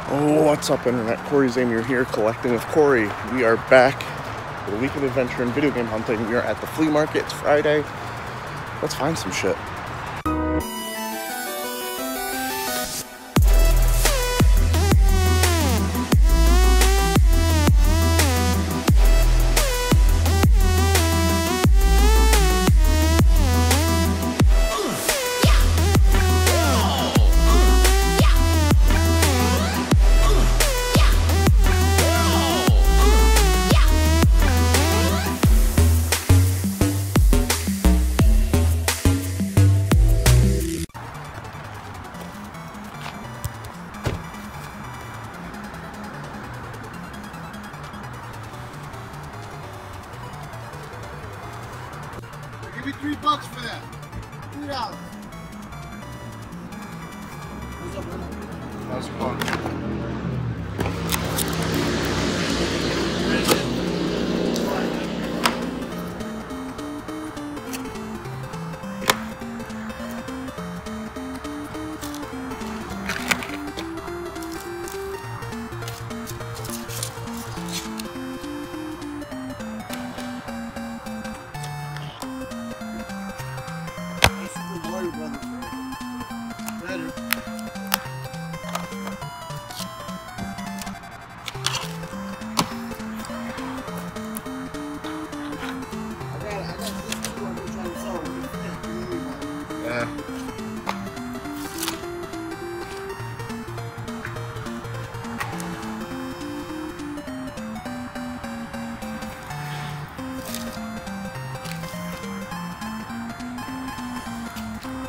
Oh, what's up, Internet? Cory Zamier here, collecting with Cory. We are back for the week of adventure and video game hunting. We are at the flea market. It's Friday. Let's find some shit. Give me $3 for that. $3. What's up, man? How's it going?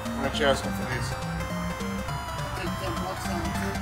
How much you asking for these? Take $10 on it, too.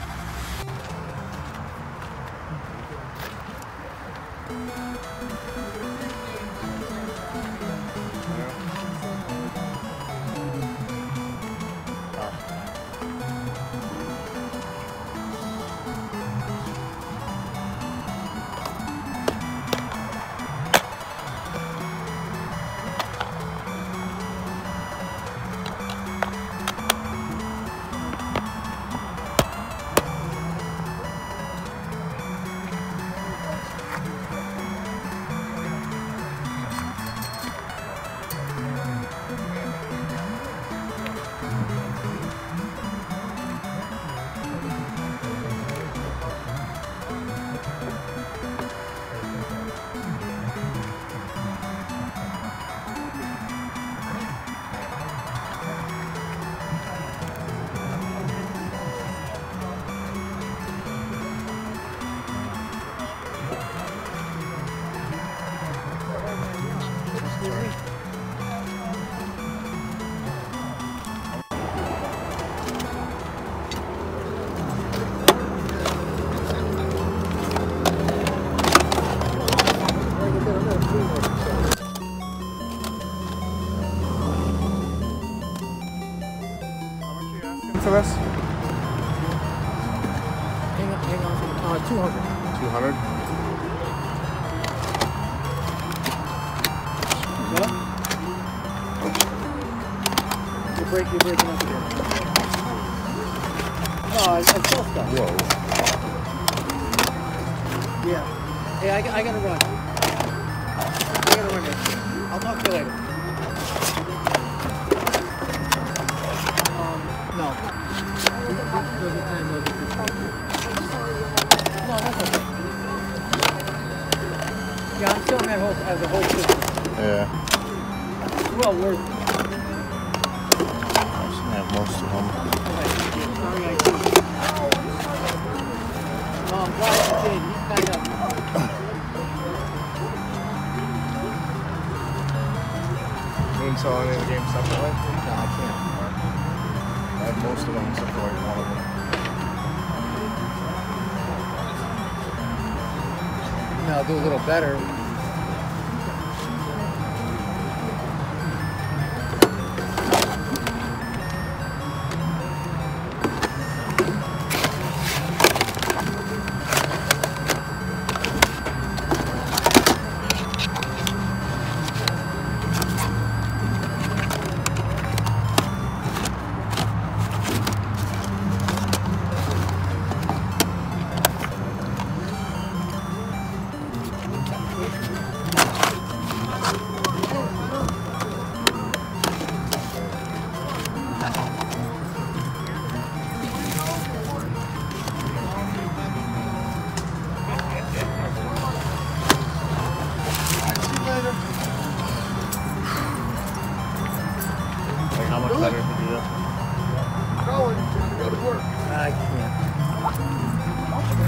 For this? Hang on. 200. 200? What? You're breaking up again. No, I sell stuff. Whoa. Yeah. Hey, I gotta run. I'll talk to you later. No. No, that's okay. Yeah, I'm selling that as a whole system. Yeah. It's well worth it. I should have most of them. Sorry, I did. I'm glad you did. You kind of... You can sell any of the games separately? No, I can't. I have most of them except for like one of them. No, I'll do a little better.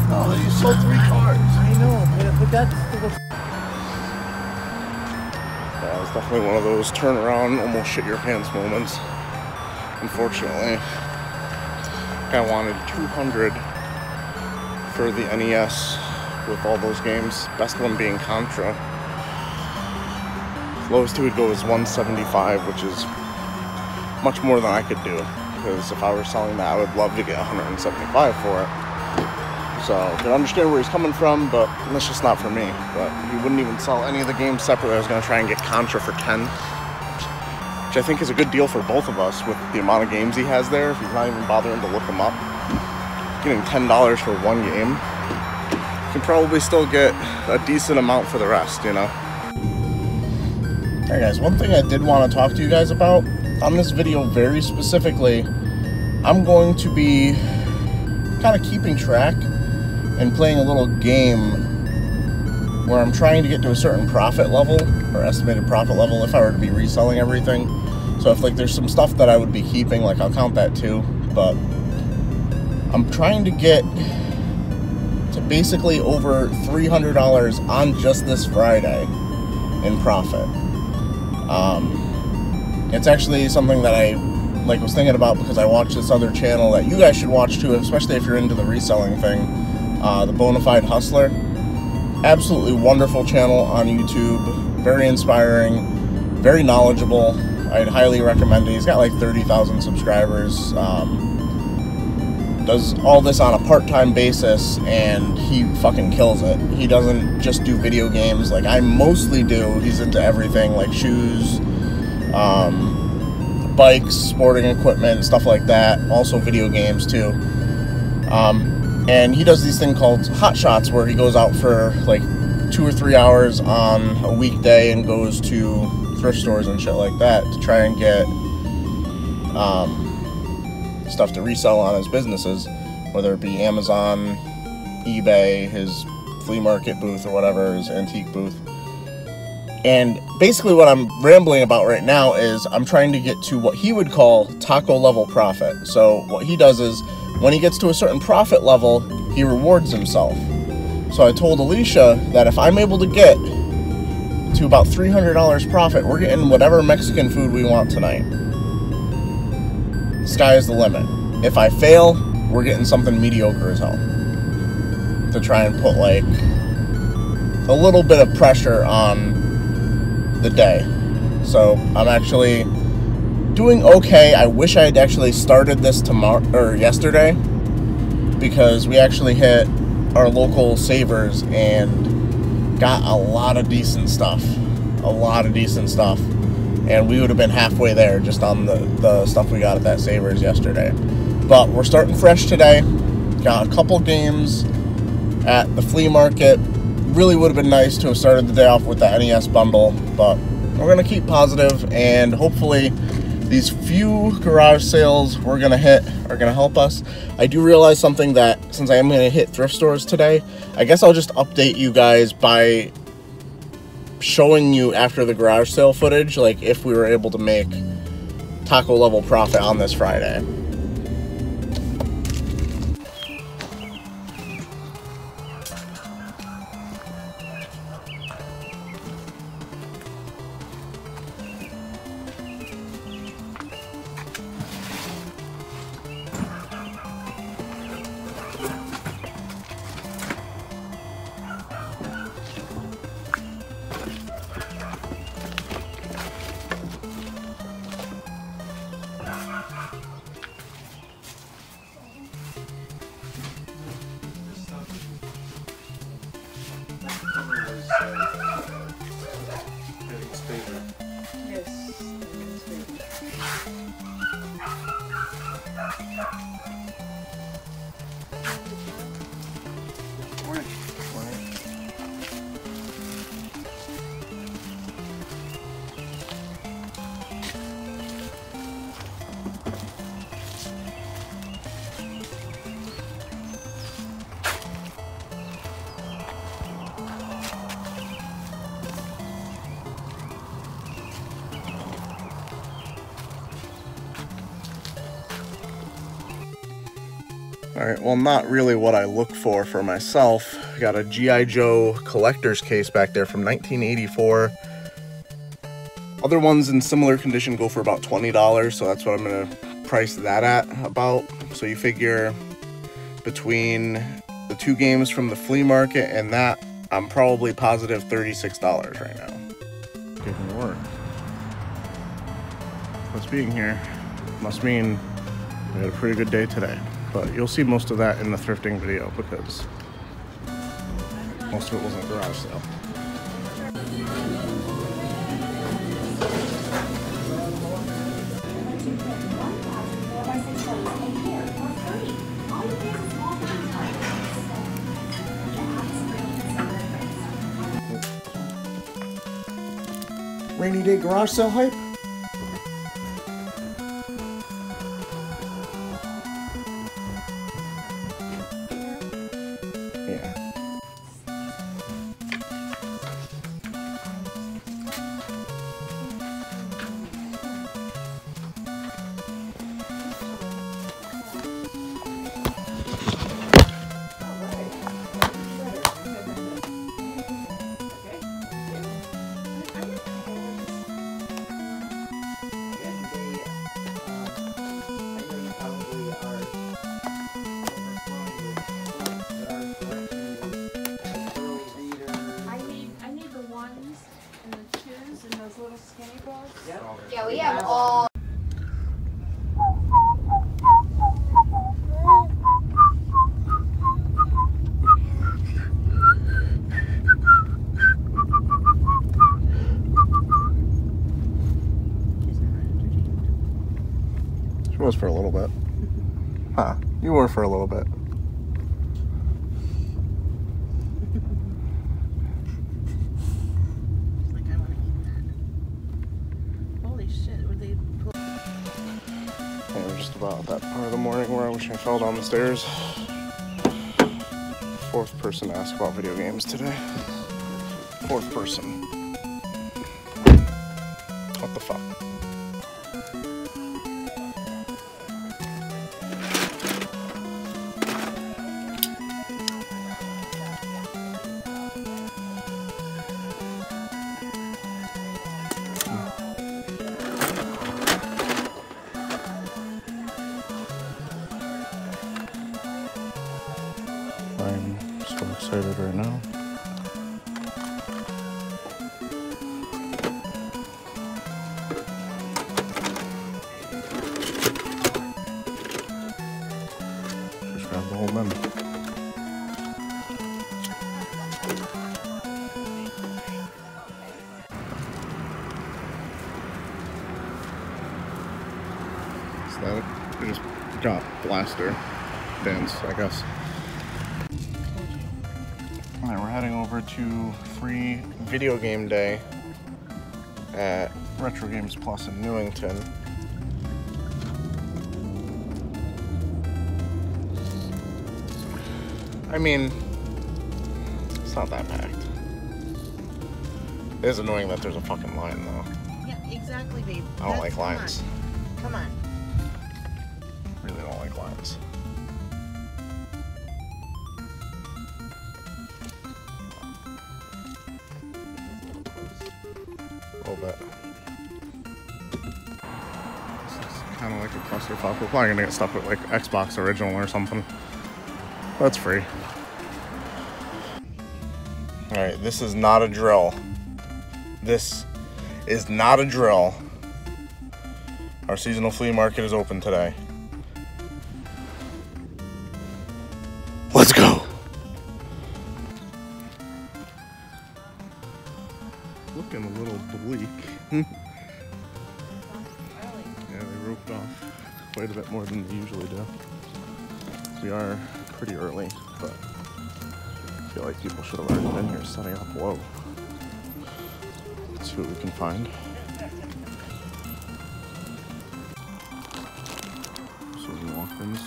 Oh, you sold 3 cars. I know, but that's what's... Yeah, it was definitely one of those turn around, almost shit your pants moments. Unfortunately, I wanted 200 for the NES with all those games. Best one being Contra. Lowest he would go is 175, which is much more than I could do. Because if I were selling that, I would love to get 175 for it. So I can understand where he's coming from, but that's just not for me. But he wouldn't even sell any of the games separately. I was going to try and get Contra for 10, which I think is a good deal for both of us with the amount of games he has there. If he's not even bothering to look them up, getting $10 for one game, you can probably still get a decent amount for the rest, you know. Alright guys, one thing I did want to talk to you guys about on this video very specifically, I'm going to be kind of keeping track and playing a little game where I'm trying to get to a certain profit level or estimated profit level if I were to be reselling everything. So if like there's some stuff that I would be keeping, like I'll count that too, but I'm trying to get to basically over $300 on just this Friday in profit. It's actually something that I was thinking about because I watched this other channel that you guys should watch too, especially if you're into the reselling thing, the Bonafide Hustler. Absolutely wonderful channel on YouTube, very inspiring, very knowledgeable. I'd highly recommend it. He's got like 30,000 subscribers, does all this on a part-time basis, and he fucking kills it. He doesn't just do video games like I mostly do. He's into everything like shoes, bikes, sporting equipment, stuff like that. Also video games too. And he does these things called hot shots where he goes out for like 2 or 3 hours on a weekday and goes to thrift stores and shit like that to try and get stuff to resell on his businesses, whether it be Amazon, eBay, his flea market booth or whatever, his antique booth. And basically what I'm rambling about right now is I'm trying to get to what he would call taco level profit. So what he does is when he gets to a certain profit level, he rewards himself. So I told Alicia that if I'm able to get to about $300 profit, we're getting whatever Mexican food we want tonight. Sky is the limit. If I fail, we're getting something mediocre as hell to try and put like a little bit of pressure on the day. So I'm actually doing okay. I wish I had actually started this yesterday, because we actually hit our local Savers and got a lot of decent stuff. And we would have been halfway there just on the stuff we got at that Savers yesterday. But we're starting fresh today. Got a couple games at the flea market. Really would have been nice to have started the day off with the NES bundle, but we're going to keep positive, and hopefully these few garage sales we're going to hit are going to help us. I do realize something, that since I am going to hit thrift stores today, I guess I'll just update you guys by showing you after the garage sale footage, like if we were able to make taco level profit on this Friday. Alright, well, not really what I look for myself. I got a G.I. Joe collector's case back there from 1984. Other ones in similar condition go for about $20, so that's what I'm going to price that at about. So you figure between the two games from the flea market and that, I'm probably positive $36 right now. Getting work. Us being here must mean we had a pretty good day today. But you'll see most of that in the thrifting video because most of it wasn't garage sale. Rainy day garage sale hype? Yeah. Yeah, we have all. She was for a little bit. Huh, you were for a little bit. We're just about that part of the morning where I wish I fell down the stairs. Fourth person to ask about video games today. Fourth person. What the fuck? I'm so excited right now. Just grab the whole menu. Is that it? We just got blaster bins, I guess. Alright, we're heading over to free video game day at Retro Games Plus in Newington. I mean, it's not that packed. It is annoying that there's a fucking line though. Yeah, exactly, babe. I don't like lines. Come on. Really don't like lines. A little bit. This is kind of like a clusterfuck. We're probably gonna get stuck with like Xbox Original or something. That's free. Alright, this is not a drill. This is not a drill. Our seasonal flea market is open today. Let's go! Looking a little bleak. Yeah, they roped off quite a bit more than they usually do. We are pretty early, but I feel like people should have already been here setting up low. Let's see what we can find. Some walk-ins.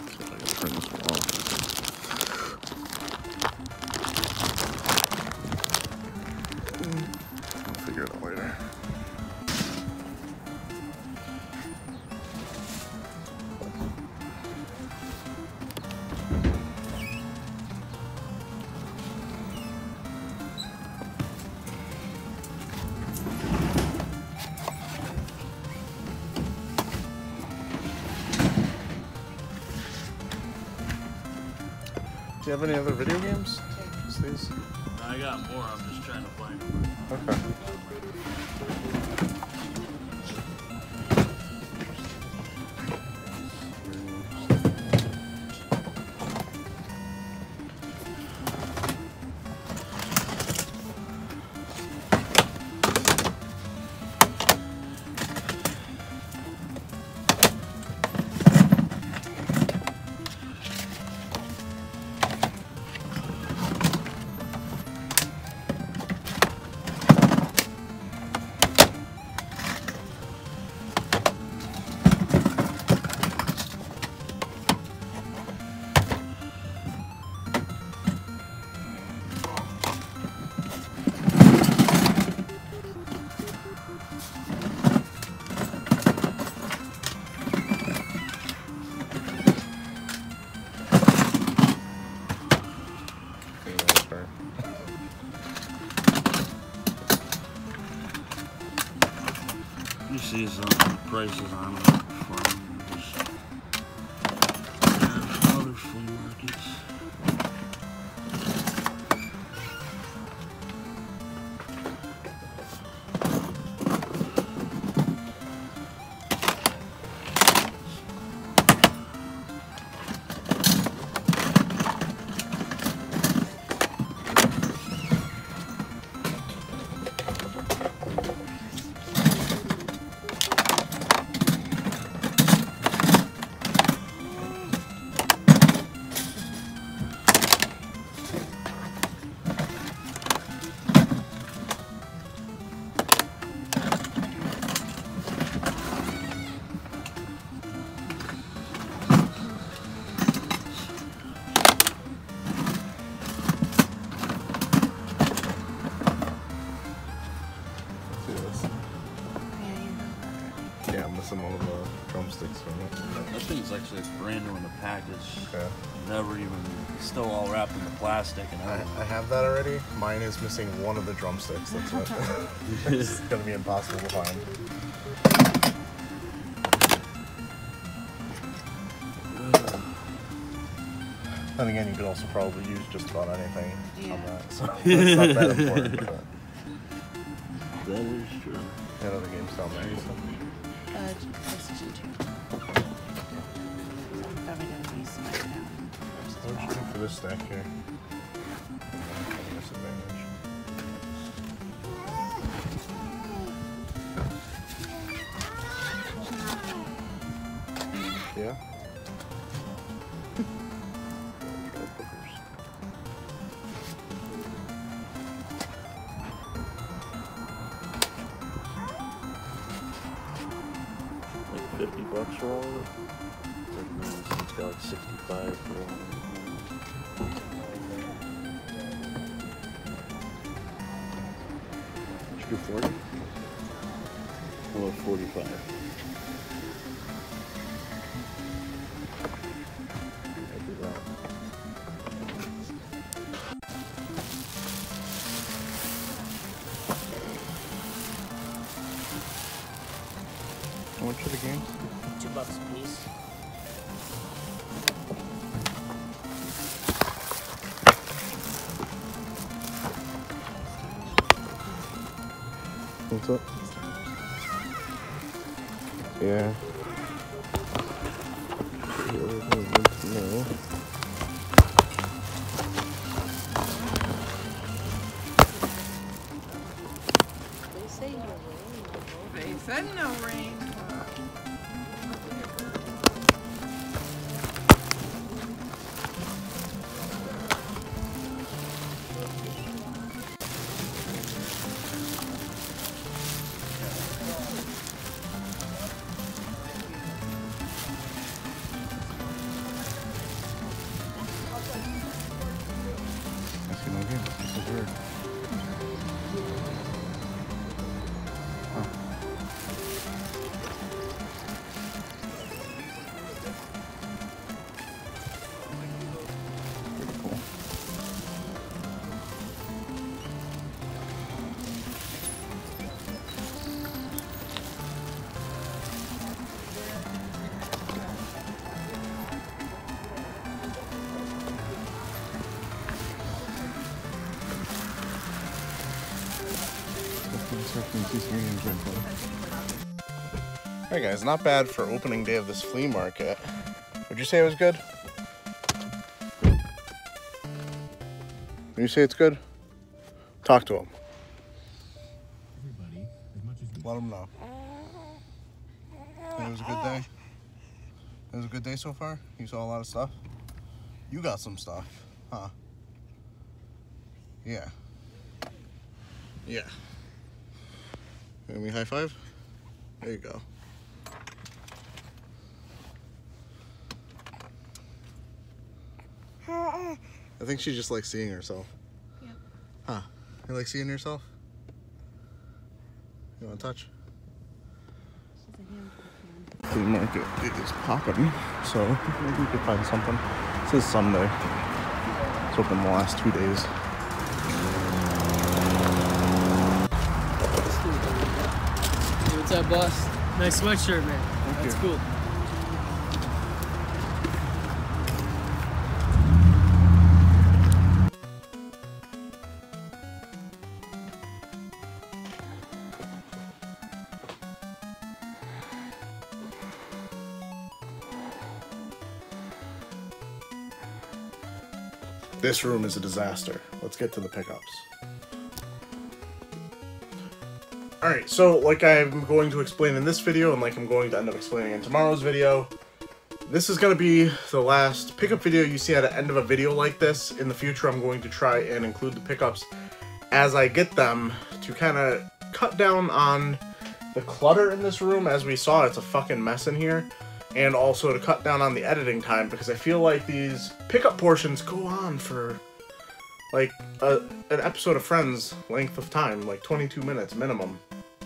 See if I can turn this one off. I'll figure it out later. Do you have any other video games? Just these? I got more. I'm just trying to find them. Okay. You see some prices on them from other flea markets. Yeah, I'm missing one of the drumsticks from it. That thing's actually brand new in the package. Okay. Never even, it's still all wrapped in the plastic and I everything. have that already. Mine is missing one of the drumsticks. That's it. It's gonna be impossible to find. Then again, you could also probably use just about anything on that. So it's not that important. But That is true. that other game's down there. So. PlayStation 2. I'm probably gonna be smart now. What would you think for this stack here? Disadvantage. Yeah. Like $50 for all of it. It's got like 65 for all of it. Did you do 40? Well, 45. I'll do that. How much are the games? $2 a piece. What's up? Yeah. No. They said no rain. Alright guys, not bad for opening day of this flea market. Would you say it was good? Would you say it's good? Talk to him. Let him know. It was a good day? It was a good day so far? You saw a lot of stuff? You got some stuff, huh? Yeah. Yeah. Give me a high five? There you go. I think she just likes seeing herself. Yeah. Huh? You like seeing yourself? You want to touch? The market is popping, so maybe we could find something. This is Sunday. It's open the last 2 days. What's up, boss? Nice sweatshirt, man. That's cool. This room is a disaster. Let's get to the pickups. Alright, so like I'm going to explain in this video, and like I'm going to end up explaining in tomorrow's video, this is going to be the last pickup video you see at the end of a video like this. In the future, I'm going to try and include the pickups as I get them to kind of cut down on the clutter in this room. As we saw, it's a fucking mess in here. And also to cut down on the editing time, because I feel like these pickup portions go on for like an episode of Friends length of time, like 22 minutes minimum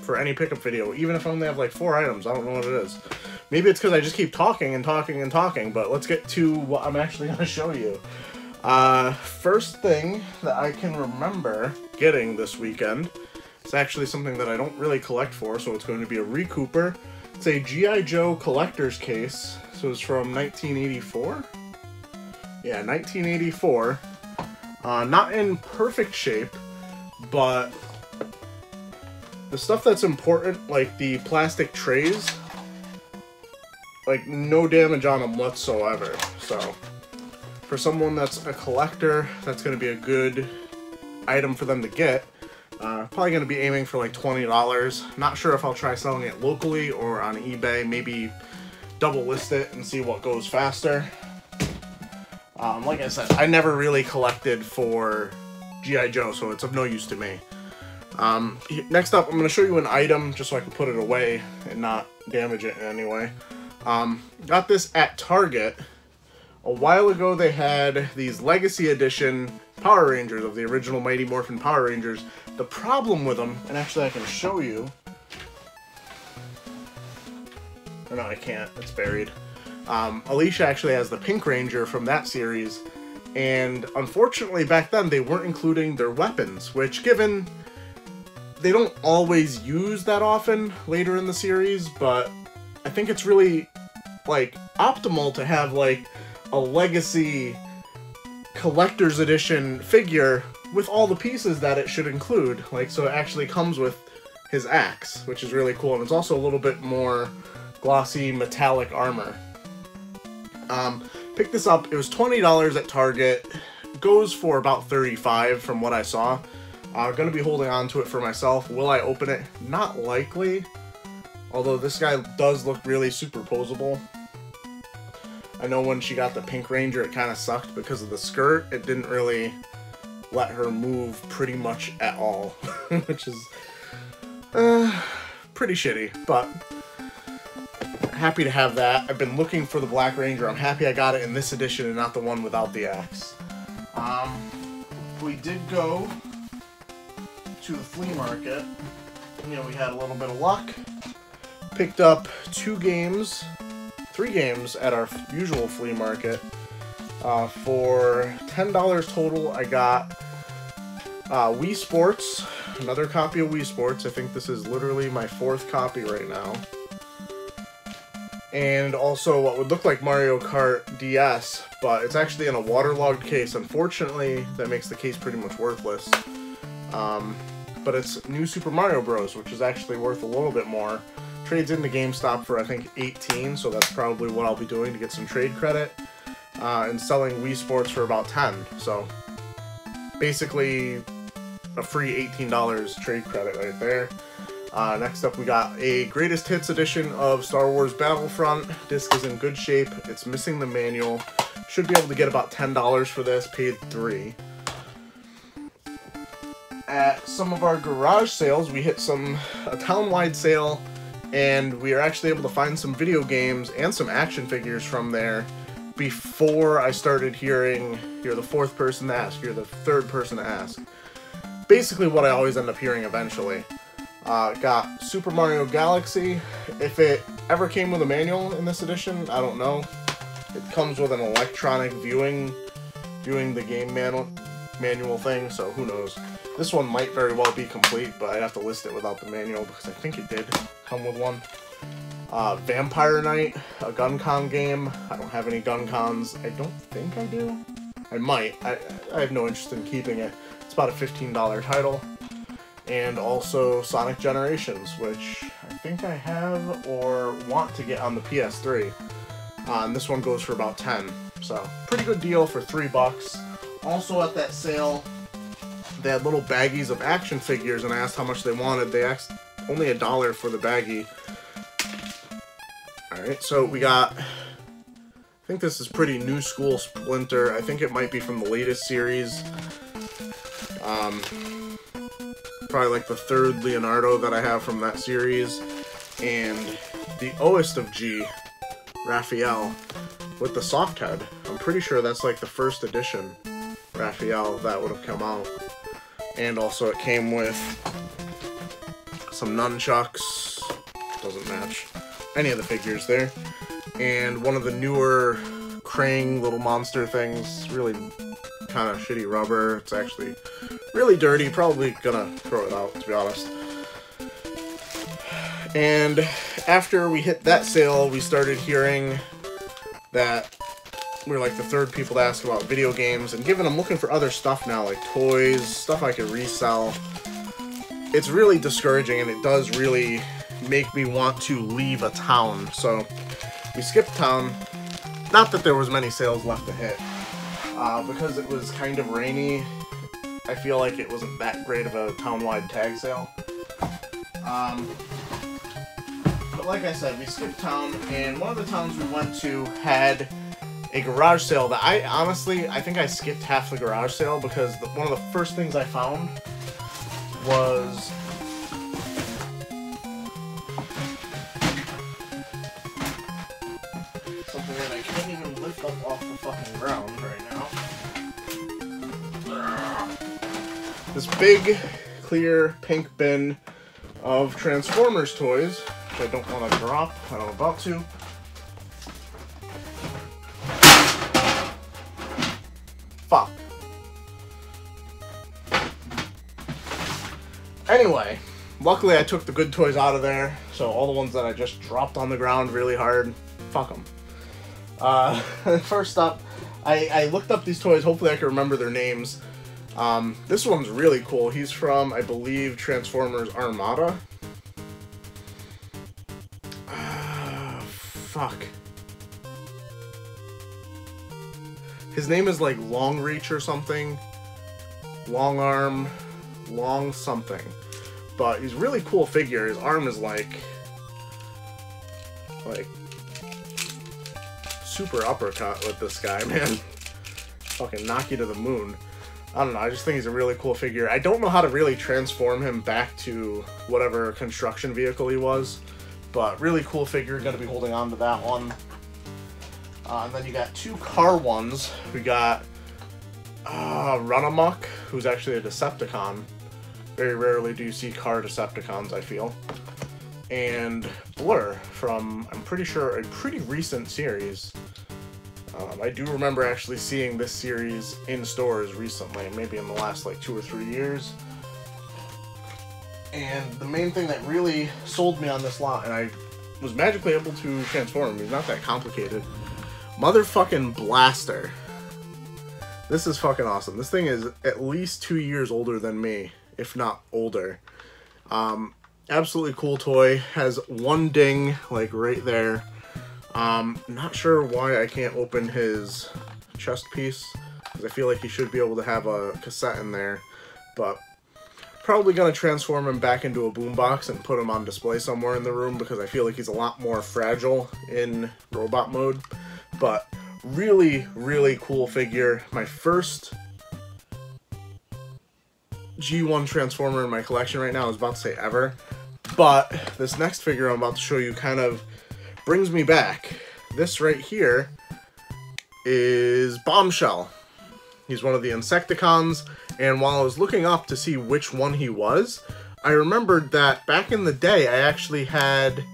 for any pickup video, even if I only have like 4 items. I don't know what it is. Maybe it's because I just keep talking and talking and talking, but let's get to what I'm actually going to show you. First thing that I can remember getting this weekend, it's actually something that I don't really collect for, so it's going to be a recouper. It's a G.I. Joe collector's case, so it's from 1984? Yeah, 1984. Not in perfect shape, but the stuff that's important, like the plastic trays, like no damage on them whatsoever. So, for someone that's a collector, that's going to be a good item for them to get. Probably going to be aiming for like $20. Not sure if I'll try selling it locally or on eBay. Maybe double list it and see what goes faster. Like I said, I never really collected for G.I. Joe, so it's of no use to me. Next up, I'm going to show you an item just so I can put it away and not damage it in any way. Got this at Target. A while ago, they had these Legacy Edition Power Rangers of the original Mighty Morphin Power Rangers. The problem with them, and actually I can show you. Oh, no, I can't. It's buried. Alicia actually has the Pink Ranger from that series, and unfortunately back then they weren't including their weapons, which, given they don't always use that often later in the series, but I think it's really, like, optimal to have, like, a Legacy collector's edition figure with all the pieces that it should include. Like, so it actually comes with his axe, which is really cool, and it's also a little bit more glossy metallic armor. Picked this up. It was $20 at Target. Goes for about $35 from what I saw. Gonna be holding on to it for myself. Will I open it? Not likely. Although this guy does look really superposable. I know when she got the Pink Ranger, it kind of sucked because of the skirt. It didn't really let her move pretty much at all, which is pretty shitty, but happy to have that. I've been looking for the Black Ranger. I'm happy I got it in this edition and not the one without the axe. We did go to the flea market. You know, we had a little bit of luck. Picked up 3 games at our usual flea market. For $10 total, I got Wii Sports, another copy of Wii Sports. I think this is literally my 4th copy right now. And also what would look like Mario Kart DS, but it's actually in a waterlogged case. Unfortunately, that makes the case pretty much worthless. but it's New Super Mario Bros., which is actually worth a little bit more. Trades into GameStop for, I think, 18, so that's probably what I'll be doing to get some trade credit. And selling Wii Sports for about 10, so basically a free $18 trade credit right there. Next up, we got a Greatest Hits edition of Star Wars Battlefront. Disc is in good shape. It's missing the manual. Should be able to get about $10 for this, paid $3. At some of our garage sales, we hit a town-wide sale, and we are actually able to find some video games and some action figures from there before I started hearing, you're the fourth person to ask, you're the third person to ask. Basically what I always end up hearing eventually. Got Super Mario Galaxy. If it ever came with a manual in this edition, I don't know. It comes with an electronic viewing the game manual thing, so who knows. This one might very well be complete, but I'd have to list it without the manual because I think it did come with one. Vampire Knight, a gun con game. I don't have any gun cons. I don't think I do. I might. I have no interest in keeping it. It's about a $15 title. And also Sonic Generations, which I think I have or want to get on the PS3. And this one goes for about 10. So, pretty good deal for $3. Also at that sale, they had little baggies of action figures, and I asked how much they wanted. They asked only $1 for the baggie. Alright, so we got, I think this is pretty new school Splinter. I think it might be from the latest series. Probably like the third Leonardo that I have from that series. And the Oest of G, Raphael, with the soft head. I'm pretty sure that's like the first edition Raphael that would have come out. And also it came with some nunchucks. Doesn't match any of the figures there. And one of the newer Krang little monster things. Really kind of shitty rubber. It's actually really dirty. Probably gonna throw it out, to be honest. And after we hit that sale, we started hearing that we're like the third people to ask about video games, and given I'm looking for other stuff now, like toys, stuff I could resell, it's really discouraging, and it does really make me want to leave a town. So we skipped town. Not that there was many sales left to hit, because it was kind of rainy. I feel like it wasn't that great of a town-wide tag sale. But like I said, we skipped town, and one of the towns we went to had a garage sale that I think I skipped half the garage sale because one of the first things I found was something that I can't even lift up off the fucking ground right now. This big, clear, pink bin of Transformers toys, which I don't want to drop. I'm about to. Fuck. Anyway, luckily I took the good toys out of there, so all the ones that I just dropped on the ground really hard, fuck them. First up, I looked up these toys, hopefully I can remember their names. This one's really cool. He's from, I believe, Transformers Armada. Fuck. His name is like Long Reach or something. Long Arm. Long something. But he's a really cool figure. His arm is like super uppercut with this guy, man. Fucking knock you to the moon. I don't know, I just think he's a really cool figure. I don't know how to really transform him back to whatever construction vehicle he was, but really cool figure. Gonna be holding on to that one. And then you got two car ones. We got Runamuck, who's actually a Decepticon. Very rarely do you see car Decepticons, I feel. And Blur from, I'm pretty sure, a pretty recent series. I do remember actually seeing this series in stores recently, maybe in the last like 2 or 3 years. And the main thing that really sold me on this lot, and I was magically able to transform him, he's not that complicated. Motherfucking Blaster. This is fucking awesome. This thing is at least 2 years older than me, if not older. Absolutely cool toy. Has one ding, like right there. Not sure why I can't open his chest piece, because I feel like he should be able to have a cassette in there, but probably going to transform him back into a boombox and put him on display somewhere in the room, because I feel like he's a lot more fragile in robot mode. But really, really cool figure. My first G1 Transformer in my collection right now. I was about to say ever. But this next figure I'm about to show you kind of brings me back. This right here is Bombshell. He's one of the Insecticons, and while I was looking up to see which one he was, I remembered that back in the day I actually had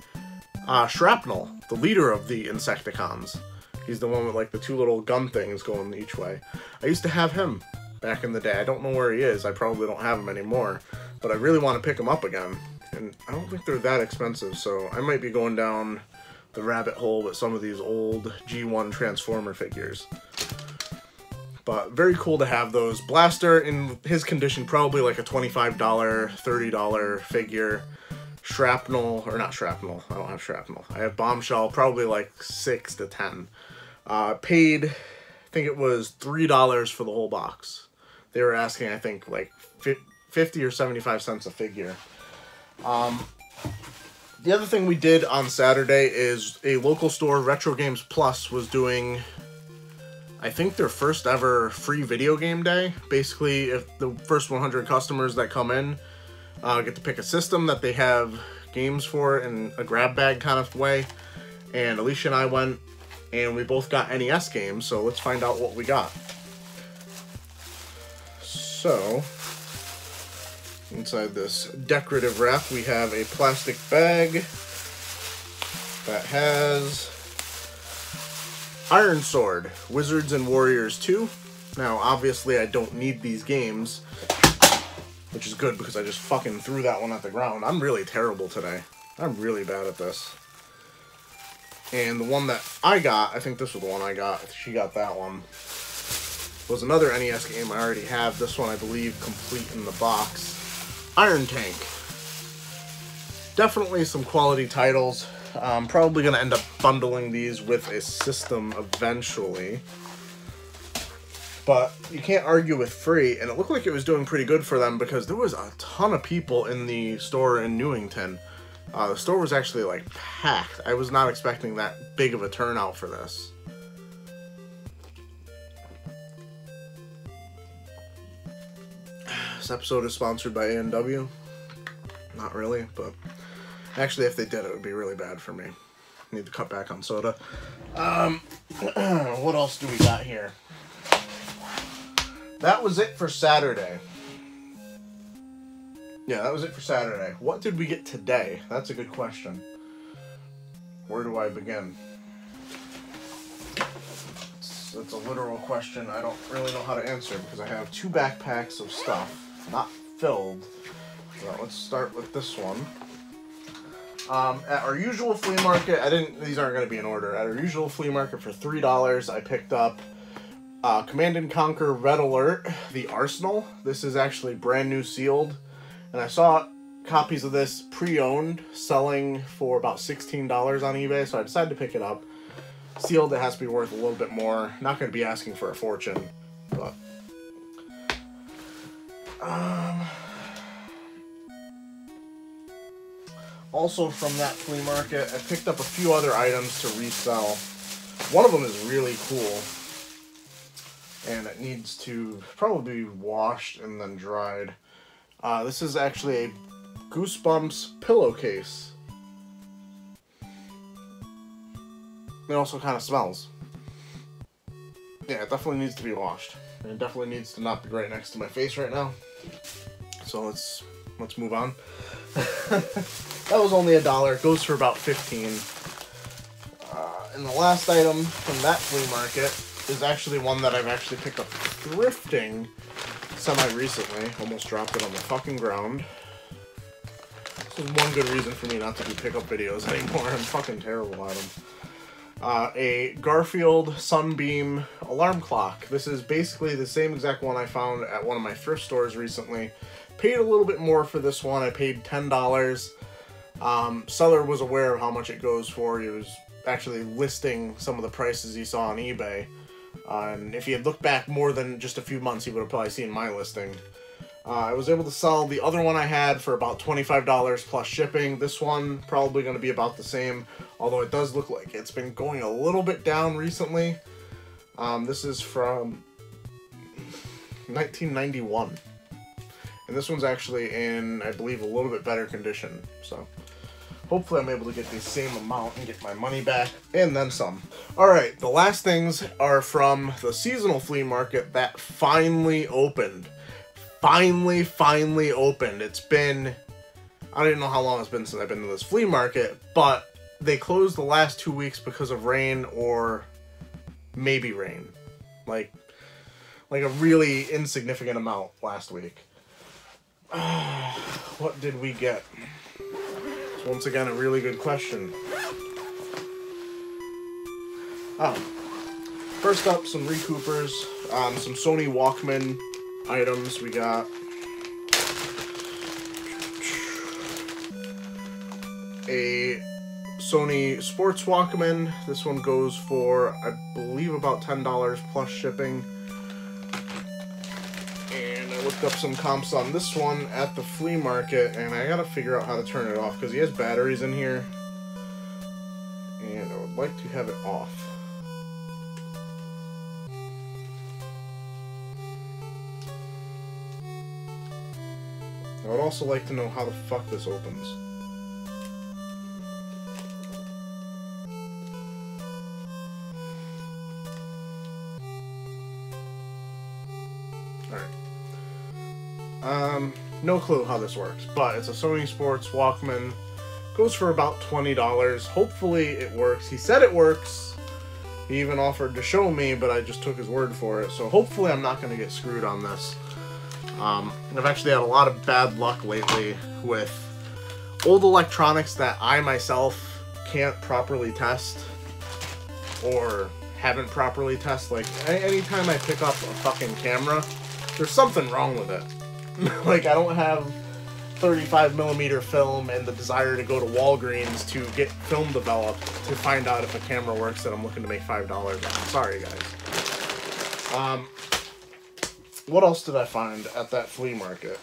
Shrapnel, the leader of the Insecticons. He's the one with like the two little gun things going each way. I used to have him back in the day. I don't know where he is. I probably don't have him anymore, but I really want to pick him up again. And I don't think they're that expensive, so I might be going down the rabbit hole with some of these old G1 Transformer figures. But very cool to have those. Blaster, in his condition, probably like a $25, $30 figure. Shrapnel, or not Shrapnel, I don't have Shrapnel. I have Bombshell, probably like $6 to $10. Paid, I think it was $3 for the whole box. They were asking, I think, like 50 or 75 cents a figure. The other thing we did on Saturday is a local store, Retro Games Plus, was doing, I think, their first ever free video game day. Basically, if the first 100 customers that come in get to pick a system that they have games for in a grab bag kind of way. And Alicia and I went, and we both got NES games, so let's find out what we got. So, inside this decorative wrap, we have a plastic bag that has Iron Sword, Wizards and Warriors 2. Now, obviously, I don't need these games, which is good because I just fucking threw that one at the ground. I'm really terrible today. I'm really bad at this. And the one that I got, I think this was the one I got, she got that one, was another NES game I already have. This one, I believe, complete in the box. Iron Tank. Definitely some quality titles. I'm probably going to end up bundling these with a system eventually. But you can't argue with free, and it looked like it was doing pretty good for them because there was a ton of people in the store in Newington. The store was actually, like, packed. I was not expecting that big of a turnout for this. This episode is sponsored by A&W. Not really, but actually, if they did, it would be really bad for me. Need to cut back on soda. What else do we got here? That was it for Saturday. Yeah, that was it for Saturday. What did we get today? That's a good question. Where do I begin? It's a literal question I don't really know how to answer because I have two backpacks of stuff, not filled. So let's start with this one. At our usual flea market, these aren't going to be in order. At our usual flea market for $3, I picked up Command & Conquer Red Alert, the Arsenal. This is actually brand new sealed. And I saw copies of this pre-owned selling for about $16 on eBay, so I decided to pick it up. Sealed, it has to be worth a little bit more. Not going to be asking for a fortune, but... Also from that flea market, I picked up a few other items to resell. One of them is really cool, and it needs to probably be washed and then dried. This is actually a Goosebumps pillowcase. It also kind of smells. Yeah, it definitely needs to be washed. And it definitely needs to not be right next to my face right now. So let's move on. That was only $1. It goes for about $15. And the last item from that flea market is actually one that I've actually picked up thrifting semi-recently. Almost dropped it on the fucking ground. This is one good reason for me not to do pickup videos anymore. I'm fucking terrible at them. A Garfield Sunbeam alarm clock. This is basically the same exact one I found at one of my thrift stores recently. Paid a little bit more for this one. I paid $10. Seller was aware of how much it goes for. He was actually listing some of the prices he saw on eBay. And if he had looked back more than just a few months, he would have probably seen my listing. I was able to sell the other one I had for about $25 plus shipping. This one probably going to be about the same, although it does look like it's been going a little bit down recently. This is from 1991. And this one's actually in, I believe, a little bit better condition. So hopefully I'm able to get the same amount and get my money back, and then some. Alright, the last things are from the seasonal flea market that finally opened. Finally opened. It's been, I don't even know how long it's been since I've been to this flea market, but they closed the last 2 weeks because of rain, or maybe rain. Like a really insignificant amount last week. What did we get? It's once again a really good question. First up, some recoupers, some Sony Walkman items. We got a Sony Sports Walkman. This one goes for, I believe, about $10 plus shipping. And I looked up some comps on this one at the flea market, and I gotta figure out how to turn it off because he has batteries in here, and I would like to have it off. I would also like to know how the fuck this opens. No clue how this works, but it's a Sony Sports Walkman. Goes for about $20. Hopefully it works. He said it works. He even offered to show me, but I just took his word for it. So hopefully I'm not going to get screwed on this. I've actually had a lot of bad luck lately with old electronics that I myself can't properly test or haven't properly tested. Like, anytime I pick up a fucking camera, there's something wrong with it. Like, I don't have 35mm film and the desire to go to Walgreens to get film developed to find out if a camera works that I'm looking to make $5 on. Sorry, guys. What else did I find at that flea market?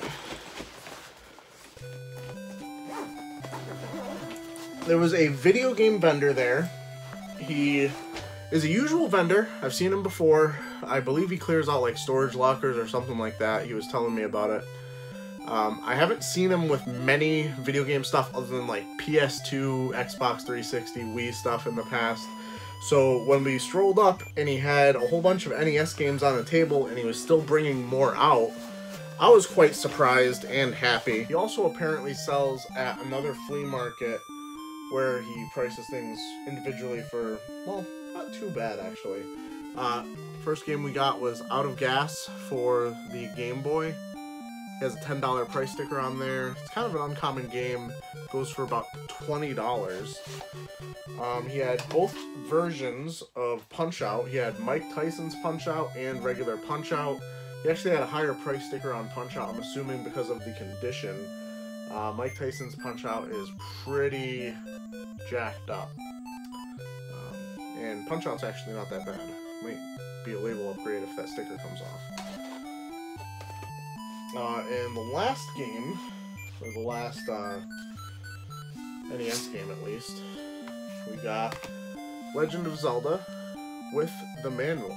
There was a video game vendor there. He is a usual vendor. I've seen him before. I believe he clears out like storage lockers or something like that. He was telling me about it. I haven't seen him with many video game stuff other than like PS2, Xbox 360, Wii stuff in the past. So when we strolled up and he had a whole bunch of NES games on the table and he was still bringing more out, I was quite surprised and happy. He also apparently sells at another flea market where he prices things individually for, well, not too bad actually. First game we got was Out of Gas for the Game Boy. It has a $10 price sticker on there. It's kind of an uncommon game. It goes for about $20. He had both versions of Punch-Out. He had Mike Tyson's Punch-Out and regular Punch-Out. He actually had a higher price sticker on Punch-Out, I'm assuming because of the condition. Mike Tyson's Punch-Out is pretty jacked up. And Punch-Out's actually not that bad. Might be a label upgrade if that sticker comes off. And the last game, or the last NES game at least, we got Legend of Zelda with the manual.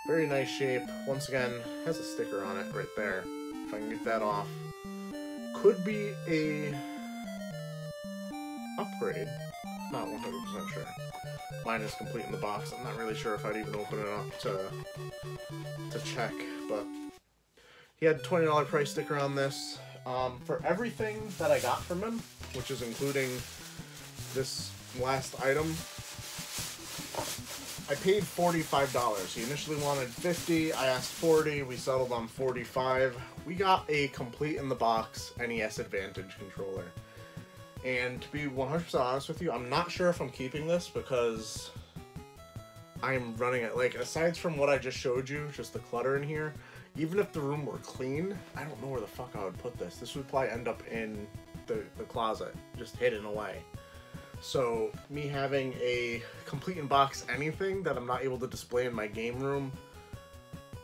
Very nice shape. Once again, has a sticker on it right there. If I can get that off. Could be a upgrade. Not 100% sure. Mine is complete in the box. I'm not really sure if I'd even open it up to check, but he had a $20 price sticker on this. For everything that I got from him, which is including this last item, I paid $45. He initially wanted $50. I asked $40. We settled on $45. We got a complete in the box NES Advantage controller. And to be 100% honest with you, I'm not sure if I'm keeping this because I'm running it, like, aside from what I just showed you, just the clutter in here, even if the room were clean, I don't know where the fuck I would put this. This would probably end up in the closet, just hidden away. So me having a complete in box anything that I'm not able to display in my game room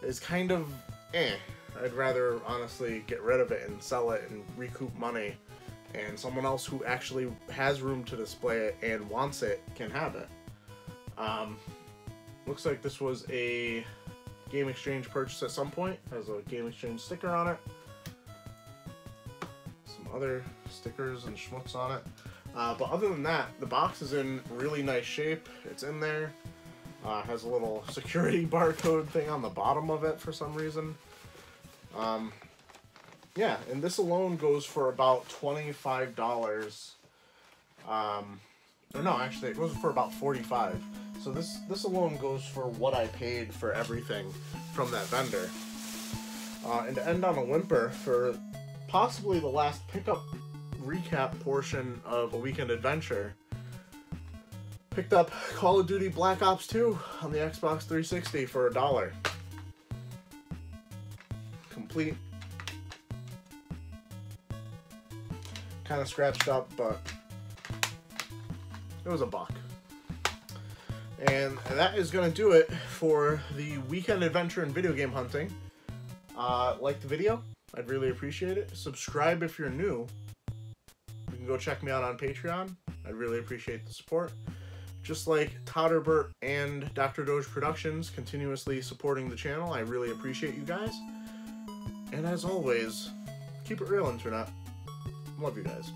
is kind of I'd rather honestly get rid of it and sell it and recoup money, and someone else who actually has room to display it and wants it can have it. Looks like this was a Game Exchange purchase at some point. Has a Game Exchange sticker on it. Some other stickers and schmutz on it. But other than that, the box is in really nice shape. It's in there. Has a little security barcode thing on the bottom of it for some reason. Yeah, and this alone goes for about $25. Or no, actually, it goes for about $45. So this alone goes for what I paid for everything from that vendor. And to end on a whimper, for possibly the last pickup recap portion of A Weekend Adventure, picked up Call of Duty Black Ops 2 on the Xbox 360 for $1. Complete. Kind of scratched up, but it was $1. And that is going to do it for the Weekend Adventure in video game hunting. Like the video, I'd really appreciate it. Subscribe if you're new. You can go check me out on Patreon. I'd really appreciate the support. Just like Todderbert and Dr. Doge Productions continuously supporting the channel, I really appreciate you guys. And as always, keep it real, Internet. Love you guys.